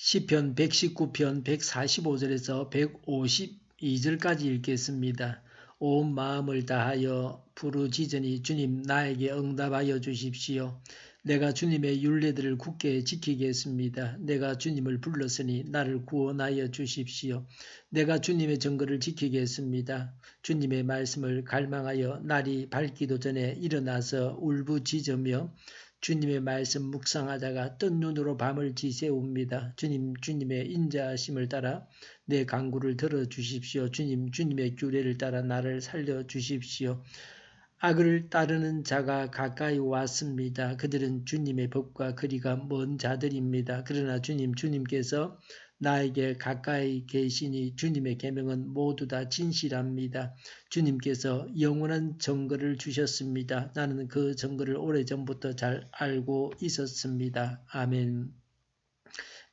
시편 119편 145절에서 152절까지 읽겠습니다. 온 마음을 다하여 부르짖으니 주님 나에게 응답하여 주십시오. 내가 주님의 율례들을 굳게 지키겠습니다. 내가 주님을 불렀으니 나를 구원하여 주십시오. 내가 주님의 증거를 지키겠습니다. 주님의 말씀을 갈망하여 날이 밝기도 전에 일어나서 울부짖으며 주님의 말씀 묵상하다가 뜬 눈으로 밤을 지새웁니다. 주님의 인자하심을 따라 내 간구를 들어주십시오. 주님의 규례를 따라 나를 살려주십시오. 악을 따르는 자가 가까이 왔습니다. 그들은 주님의 법과 거리가 먼 자들입니다. 그러나 주님께서 나에게 가까이 계시니 주님의 계명은 모두 다 진실합니다. 주님께서 영원한 증거를 주셨습니다. 나는 그 증거를 오래전부터 잘 알고 있었습니다. 아멘.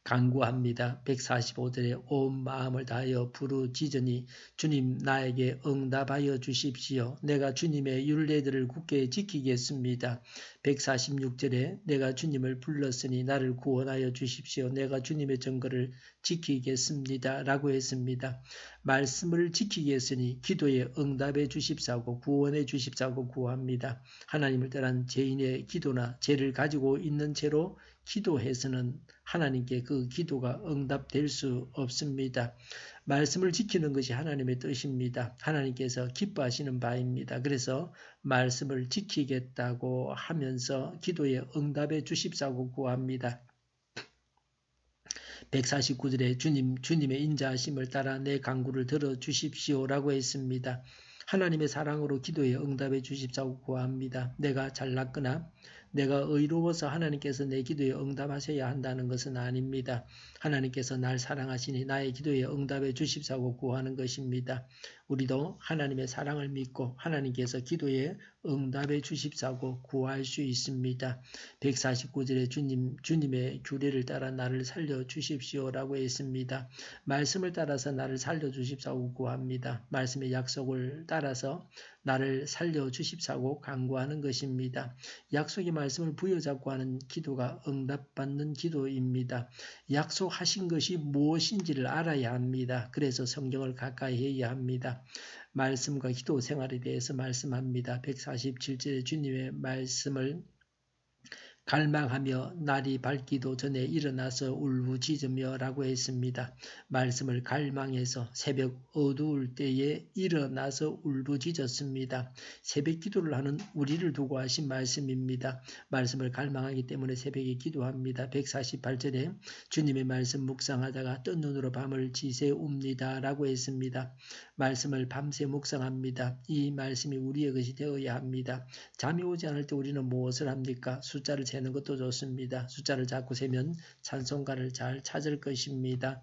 간구합니다. 145절에 온 마음을 다하여 부르짖으니 주님 나에게 응답하여 주십시오. 내가 주님의 율례들을 굳게 지키겠습니다. 146절에 내가 주님을 불렀으니 나를 구원하여 주십시오. 내가 주님의 증거를 지키겠습니다. 라고 했습니다. 말씀을 지키겠으니 기도에 응답해 주십사고 구원해 주십사고 구합니다. 하나님을 떠난 죄인의 기도나 죄를 가지고 있는 채로 기도해서는 하나님께 그 기도가 응답될 수 없습니다. 말씀을 지키는 것이 하나님의 뜻입니다. 하나님께서 기뻐하시는 바입니다. 그래서 말씀을 지키겠다고 하면서 기도에 응답해 주십사고 구합니다. 149절에 주님의 인자하심을 따라 내 간구를 들어주십시오라고 했습니다. 하나님의 사랑으로 기도에 응답해 주십사고 구합니다. 내가 잘났거나 내가 의로워서 하나님께서 내 기도에 응답하셔야 한다는 것은 아닙니다. 하나님께서 날 사랑하시니 나의 기도에 응답해 주십사고 구하는 것입니다. 우리도 하나님의 사랑을 믿고 하나님께서 기도에 응답해 주십사고 구할 수 있습니다. 149절에 주님의 규례를 따라 나를 살려주십시오라고 했습니다. 말씀을 따라서 나를 살려주십사고 구합니다. 말씀의 약속을 따라서 나를 살려주십사고 간구하는 것입니다. 약속의 말씀을 부여잡고 하는 기도가 응답받는 기도입니다. 약속하신 것이 무엇인지를 알아야 합니다. 그래서 성경을 가까이 해야 합니다. 말씀과 기도 생활에 대해서 말씀합니다. 147절에 주님의 말씀을 갈망하며 날이 밝기도 전에 일어나서 울부짖으며 라고 했습니다. 말씀을 갈망해서 새벽 어두울 때에 일어나서 울부짖었습니다. 새벽 기도를 하는 우리를 두고 하신 말씀입니다. 말씀을 갈망하기 때문에 새벽에 기도합니다. 148절에 주님의 말씀 묵상하다가 뜬 눈으로 밤을 지새웁니다 라고 했습니다. 말씀을 밤새 묵상합니다. 이 말씀이 우리의 것이 되어야 합니다. 잠이 오지 않을 때 우리는 무엇을 합니까? 숫자를 세는 것도 좋습니다. 숫자를 자꾸 세면 찬송가를 잘 찾을 것입니다.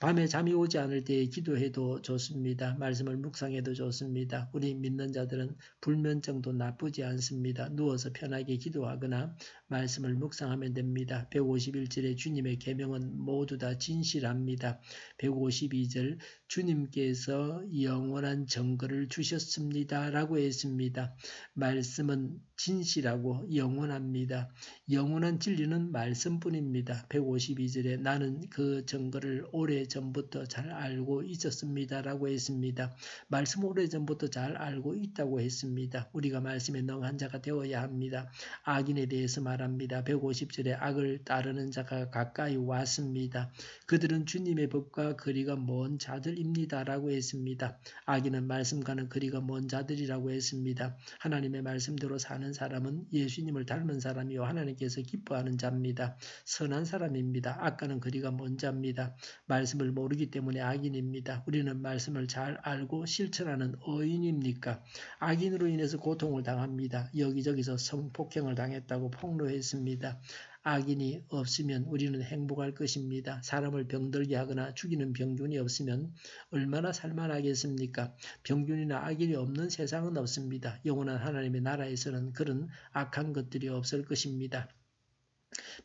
밤에 잠이 오지 않을 때에 기도해도 좋습니다. 말씀을 묵상해도 좋습니다. 우리 믿는 자들은 불면증도 나쁘지 않습니다. 누워서 편하게 기도하거나 말씀을 묵상하면 됩니다. 151절에 주님의 계명은 모두 다 진실합니다. 152절 주님께서 영원한 증거를 주셨습니다. 라고 했습니다. 말씀은 진실하고 영원합니다. 영원한 진리는 말씀뿐입니다. 152절에 나는 그 증거를 오래전부터 잘 알고 있었습니다. 라고 했습니다. 말씀 오래전부터 잘 알고 있다고 했습니다. 우리가 말씀에 능한 자가 되어야 합니다. 악인에 대해서 말합니다. 150절에 악을 따르는 자가 가까이 왔습니다. 그들은 주님의 법과 거리가 먼 자들입니다. 라고 했습니다. 악인은 말씀과는 거리가 먼 자들이라고 했습니다. 하나님의 말씀대로 사는 사람은 예수님을 닮은 사람이요 하나님께서 기뻐하는 자입니다. 선한 사람입니다. 악과는 거리가 먼 자입니다. 말씀을 모르기 때문에 악인입니다. 우리는 말씀을 잘 알고 실천하는 의인입니까? 악인으로 인해서 고통을 당합니다. 여기저기서 성폭행을 당했다고 폭로했습니다. 악인이 없으면 우리는 행복할 것입니다. 사람을 병들게 하거나 죽이는 병균이 없으면 얼마나 살만하겠습니까? 병균이나 악인이 없는 세상은 없습니다. 영원한 하나님의 나라에서는 그런 악한 것들이 없을 것입니다.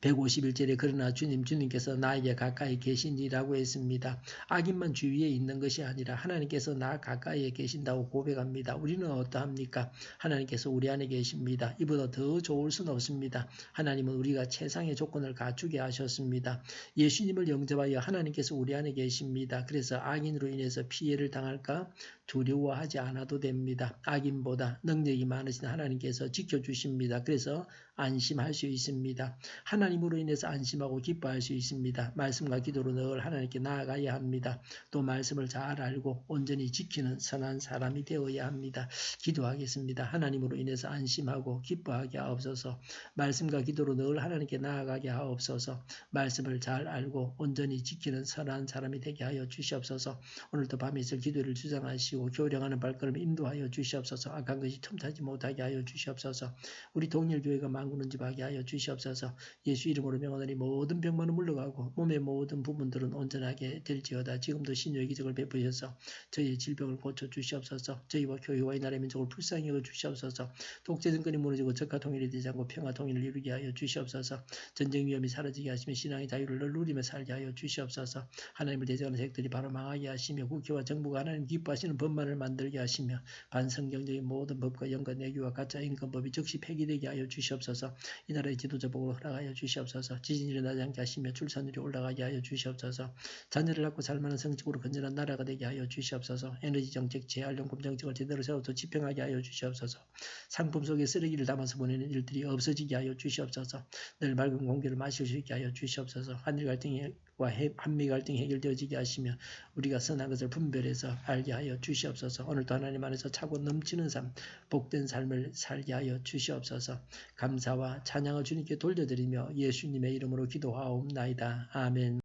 151절에 그러나 주님께서 나에게 가까이 계시니라고 했습니다. 악인만 주위에 있는 것이 아니라 하나님께서 나 가까이에 계신다고 고백합니다. 우리는 어떠합니까? 하나님께서 우리 안에 계십니다. 이보다 더 좋을 수는 없습니다. 하나님은 우리가 최상의 조건을 갖추게 하셨습니다. 예수님을 영접하여 하나님께서 우리 안에 계십니다. 그래서 악인으로 인해서 피해를 당할까 두려워하지 않아도 됩니다. 악인보다 능력이 많으신 하나님께서 지켜주십니다. 그래서 안심할 수 있습니다. 하나님으로 인해서 안심하고 기뻐할 수 있습니다. 말씀과 기도로 늘 하나님께 나아가야 합니다. 또 말씀을 잘 알고 온전히 지키는 선한 사람이 되어야 합니다. 기도하겠습니다. 하나님으로 인해서 안심하고 기뻐하게 하옵소서. 말씀과 기도로 늘 하나님께 나아가게 하옵소서. 말씀을 잘 알고 온전히 지키는 선한 사람이 되게 하여 주시옵소서. 오늘도 밤에 있을 기도를 주장하시고 교령하는 발걸음 인도하여 주시옵소서. 악한 것이 틈타지 못하게 하여 주시옵소서. 우리 동일교회가 만군은집하게 하여 주시옵소서. 예수 이름으로 명하노니 모든 병만은 물러가고 몸의 모든 부분들은 온전하게 될지어다. 지금도 신유의 기적을 베푸셔서 저희의 질병을 고쳐주시옵소서. 저희와 교회와 이 나라의 민족을 불쌍히 여겨주시옵소서. 독재 정권이 무너지고 적화 통일이 되지 않고 평화 통일을 이루게 하여 주시옵소서. 전쟁 위험이 사라지게 하시며 신앙의 자유를 누리며 살게 하여 주시옵소서. 하나님을 대적하는 세력들이 바로 망하게 하시며 국회와 정부가 하나님 기뻐하시는 법만을 만들게 하시며 반성경적인 모든 법과 연관 내규와 가짜 인권법이 즉시 폐기되게 하여 주시옵소서. 이 나라의 지도자 복을 허락하여 주시옵소서. 지진이 일어나지 않게 하시며 출산율이 올라가게 하여 주시옵소서. 자녀를 낳고 살만한 성직으로 건전한 나라가 되게 하여 주시옵소서. 에너지 정책, 재활용품 정책을 제대로 세워서 집행하게 하여 주시옵소서. 상품 속에 쓰레기를 담아서 보내는 일들이 없어지게 하여 주시옵소서. 늘 맑은 공기를 마실 수 있게 하여 주시옵소서. 한일 갈등과 한미 갈등이 해결되어지게 하시며 우리가 선한 것을 분별해서 알게 하여 주시옵소서. 오늘도 하나님 안에서 차고 넘치는 삶, 복된 삶을 살게 하여 주시옵소서. 감사와 찬양을 주님께 돌려드리며 예수님의 이름으로 기도하옵나이다. 아멘.